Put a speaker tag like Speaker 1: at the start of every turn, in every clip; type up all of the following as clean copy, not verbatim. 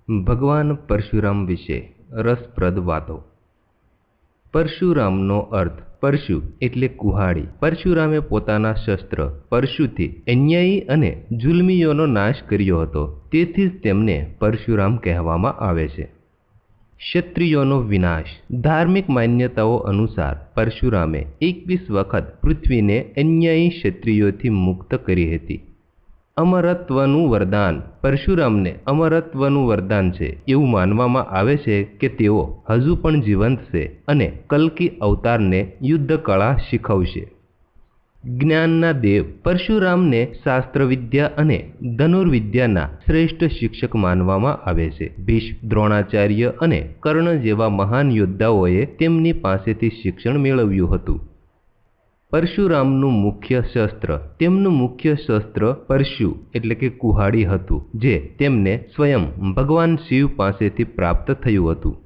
Speaker 1: ભગવાન પરશુરામ વિશે રસપ્રદ વાતો। પરશુરામનો અર્થ પરશુ એટલે કુહાડી। પરશુરામે પોતાના શસ્ત્ર પરશુથી અન્યાયી અને જુલ્મીઓનો નાશ કર્યો હતો, તેથી જ તેમને પરશુરામ કહેવામાં આવે છે। ક્ષત્રિયોનો વિનાશ। ધાર્મિક માન્યતાઓ અનુસાર પરશુરામે 21 વખત પૃથ્વીને અન્યાયી ક્ષત્રિયોથી મુક્ત કરી હતી। અમરત્વનું વરદાન। પરશુરામને અમરત્વનું વરદાન છે। એવું માનવામાં આવે છે કે તેઓ હજુ પણ જીવંત છે અને કલ્કી અવતારને યુદ્ધ કળા શીખવશે। જ્ઞાનના દેવ। પરશુરામને શાસ્ત્ર વિદ્યા અને ધનુર્વિદ્યાના શ્રેષ્ઠ શિક્ષક માનવામાં આવે છે। ભીષ્મ, દ્રોણાચાર્ય અને કર્ણ જેવા મહાન યોદ્ધાઓએ તેમની પાસેથી શિક્ષણ મેળવ્યું હતું। પરશુરામનું મુખ્ય શસ્ત્ર। તેમનું મુખ્ય શસ્ત્ર પરશુ એટલે કે કુહાડી હતું, જે તેમને સ્વયં ભગવાન શિવ પાસેથી પ્રાપ્ત થયું હતું।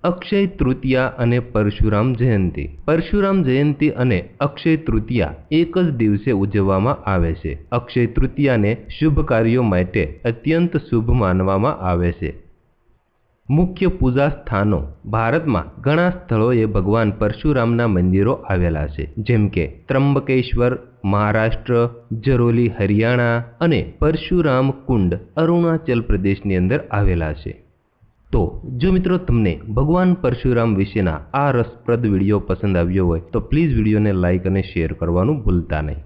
Speaker 1: અક્ષય તૃતીયા અને પરશુરામ જયંતી। પરશુરામ જયંતી અને અક્ષય તૃતીયા એક જ દિવસે ઉજવવામાં આવે છે। અક્ષય તૃતીયાને શુભ કાર્યો માટે અત્યંત શુભ માનવામાં આવે છે। મુખ્ય પૂજા સ્થાનો। ભારતમાં ઘણા સ્થળોએ ભગવાન પરશુરામના મંદિરો આવેલા છે, જેમ કે ત્રંબકેશ્વર મહારાષ્ટ્ર, જરોલી હરિયાણા અને પરશુરામ કુંડ અરુણાચલ પ્રદેશની અંદર આવેલા છે। તો જો મિત્રો તમને ભગવાન પરશુરામ વિશેના આ રસપ્રદ વિડીયો પસંદ આવ્યો હોય તો પ્લીઝ વિડીયોને લાઇક અને શેર કરવાનું ભૂલતા નહીં।